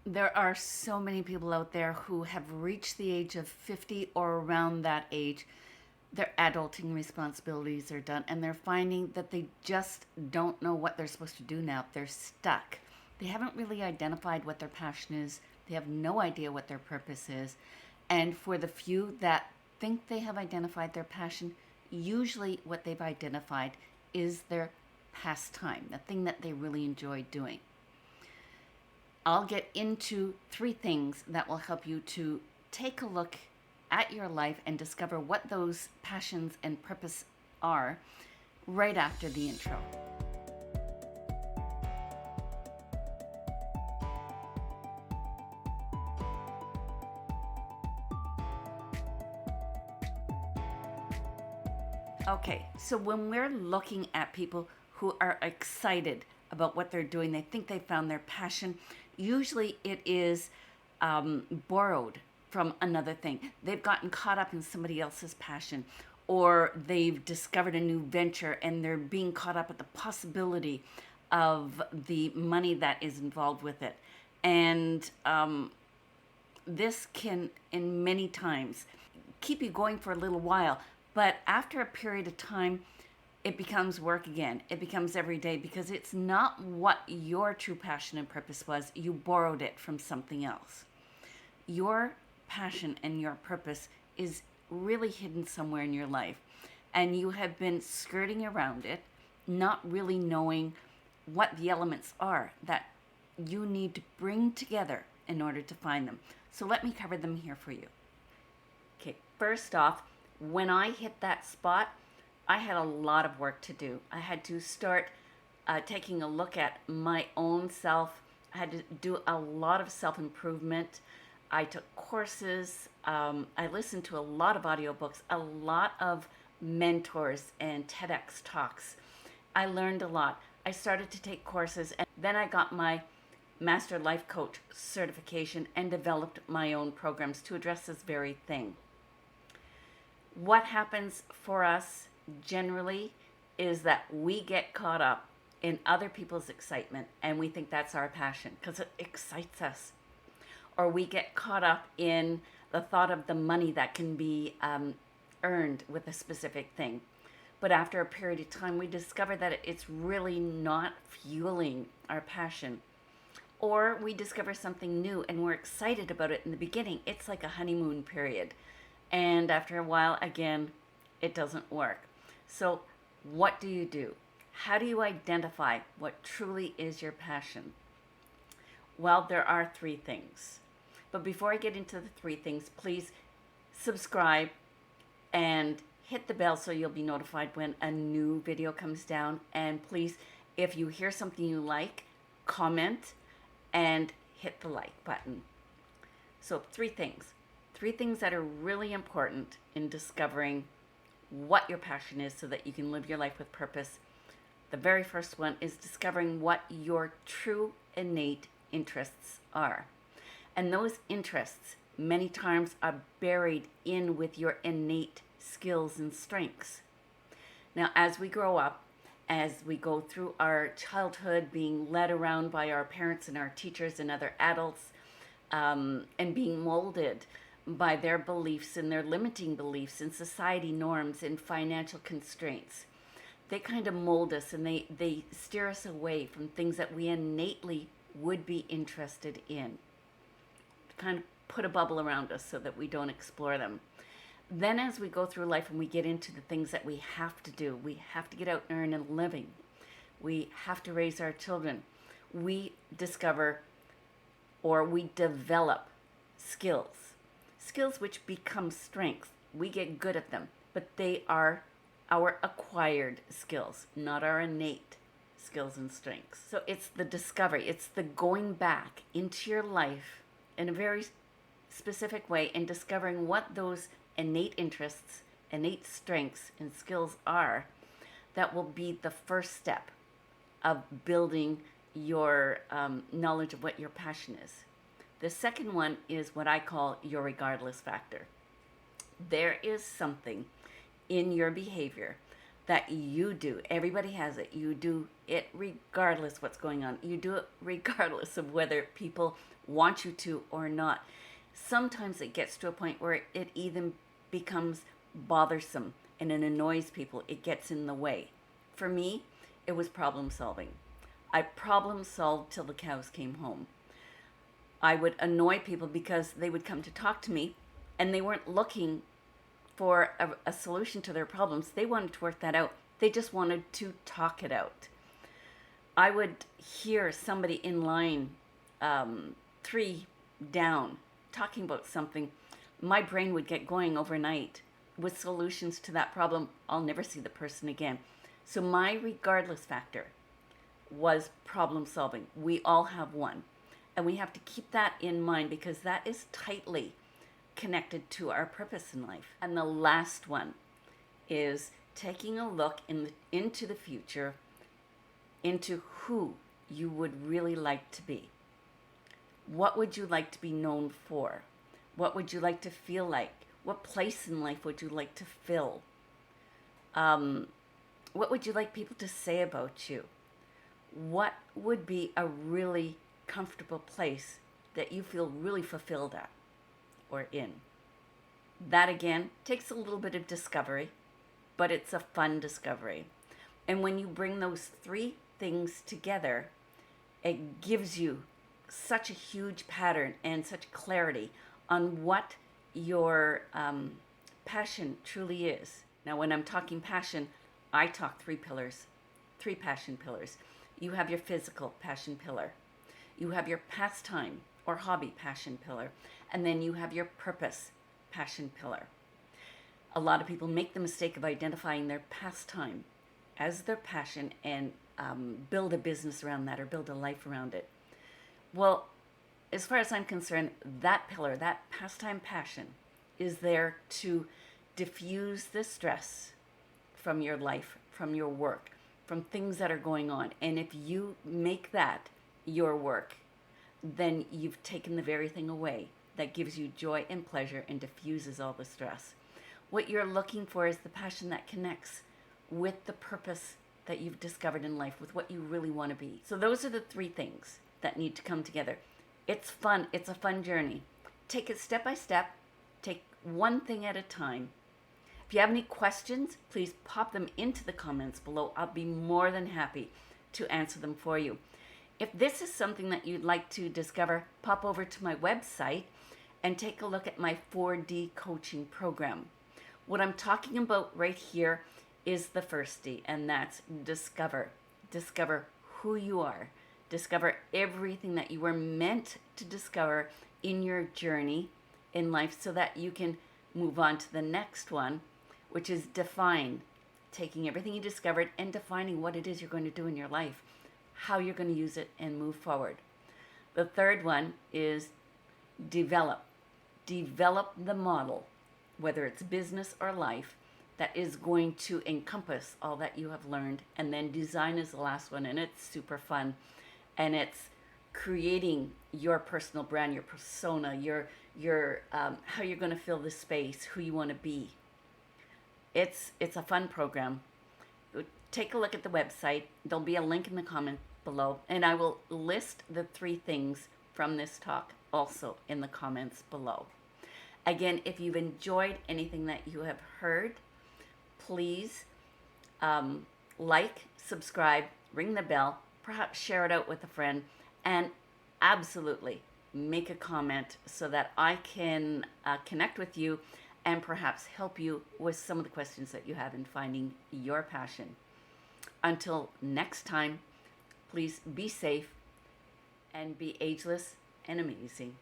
There are so many people out there who have reached the age of 50 or around that age. Their adulting responsibilities are done, and they're finding that they just don't know what they're supposed to do now. They're stuck. They haven't really identified what their passion is, they have no idea what their purpose is. And for the few that think they have identified their passion, usually what they've identified is their pastime, the thing that they really enjoy doing. I'll get into three things that will help you to take a look at your life and discover what those passions and purpose are right after the intro. Okay, so when we're looking at people who are excited about what they're doing, they think they found their passion, usually it is borrowed from another thing. They've gotten caught up in somebody else's passion, or they've discovered a new venture and they're being caught up at the possibility of the money that is involved with it. And this can, in many times, keep you going for a little while. But after a period of time, it becomes work again. It becomes every day because it's not what your true passion and purpose was. You borrowed it from something else. Your passion and your purpose is really hidden somewhere in your life. And you have been skirting around it, not really knowing what the elements are that you need to bring together in order to find them. So let me cover them here for you. Okay, first off, when I hit that spot, I had a lot of work to do. I had to start taking a look at my own self. I had to do a lot of self-improvement. I took courses. I listened to a lot of audiobooks, a lot of mentors and TEDx talks. I learned a lot. I started to take courses, and then I got my Master Life Coach certification and developed my own programs to address this very thing. What happens for us generally is that we get caught up in other people's excitement and we think that's our passion because it excites us. Or we get caught up in the thought of the money that can be earned with a specific thing. But after a period of time, we discover that it's really not fueling our passion. Or we discover something new and we're excited about it in the beginning. It's like a honeymoon period. And after a while, again, it doesn't work. So what do you do? How do you identify what truly is your passion? Well, there are three things. But before I get into the three things, please subscribe and hit the bell so you'll be notified when a new video comes down. And please, if you hear something you like, comment and hit the like button. So three things. Three things that are really important in discovering what your passion is so that you can live your life with purpose. The very first one is discovering what your true innate interests are. And those interests many times are buried in with your innate skills and strengths. Now, as we grow up, as we go through our childhood, being led around by our parents and our teachers and other adults, and being molded by their beliefs and their limiting beliefs and society norms and financial constraints, they kind of mold us and they steer us away from things that we innately would be interested in. Kind of put a bubble around us so that we don't explore them. Then as we go through life and we get into the things that we have to do, we have to get out and earn a living. We have to raise our children. We discover or we develop skills which become strength. We get good at them, but they are our acquired skills, not our innate skills and strengths. So it's the discovery, it's the going back into your life in a very specific way and discovering what those innate interests, innate strengths, and skills are that will be the first step of building your knowledge of what your passion is. The second one is what I call your regardless factor. There is something in your behavior that you do. Everybody has it. You do it regardless what's going on. You do it regardless of whether people want you to or not. Sometimes it gets to a point where it even becomes bothersome and it annoys people. It gets in the way. For me, it was problem solving. I problem solved till the cows came home. I would annoy people because they would come to talk to me and they weren't looking for a solution to their problems. They wanted to work that out. They just wanted to talk it out. I would hear somebody in line, 3 down, talking about something. My brain would get going overnight with solutions to that problem. I'll never see the person again. So my regardless factor was problem solving. We all have one. And we have to keep that in mind because that is tightly connected to our purpose in life. And the last one is taking a look into the future, into who you would really like to be. What would you like to be known for? What would you like to feel like? What place in life would you like to fill? What would you like people to say about you? What would be a really comfortable place that you feel really fulfilled at or in? That again takes a little bit of discovery, but it's a fun discovery. And when you bring those 3 things together, it gives you such a huge pattern and such clarity on what your passion truly is. Now, when I'm talking passion, I talk 3 pillars, 3 passion pillars. You have your physical passion pillar. You have your pastime or hobby passion pillar. And then you have your purpose passion pillar. A lot of people make the mistake of identifying their pastime as their passion and build a business around that or build a life around it. Well, as far as I'm concerned, that pillar, that pastime passion, is there to diffuse the stress from your life, from your work, from things that are going on. And if you make that your work, then you've taken the very thing away that gives you joy and pleasure and diffuses all the stress. What you're looking for is the passion that connects with the purpose that you've discovered in life, with what you really want to be. So those are the 3 things that need to come together. It's fun. It's a fun journey. Take it step by step. Take one thing at a time. If you have any questions, please pop them into the comments below. I'll be more than happy to answer them for you. If this is something that you'd like to discover, pop over to my website and take a look at my 4D coaching program. What I'm talking about right here is the first D, and that's discover. Discover who you are. Discover everything that you were meant to discover in your journey in life so that you can move on to the next one, which is define. Taking everything you discovered and defining what it is you're going to do in your life, how you're going to use it and move forward. The third one is develop. Develop the model, whether it's business or life, that is going to encompass all that you have learned. And then design is the last one, and it's super fun. And it's creating your personal brand, your persona, your how you're going to fill the space, who you want to be. It's a fun program. Take a look at the website. There'll be a link in the comment below, and I will list the 3 things from this talk also in the comments below. Again, if you've enjoyed anything that you have heard, please like, subscribe, ring the bell, perhaps share it out with a friend, and absolutely make a comment so that I can connect with you and perhaps help you with some of the questions that you have in finding your passion. Until next time, please be safe and be ageless and amazing.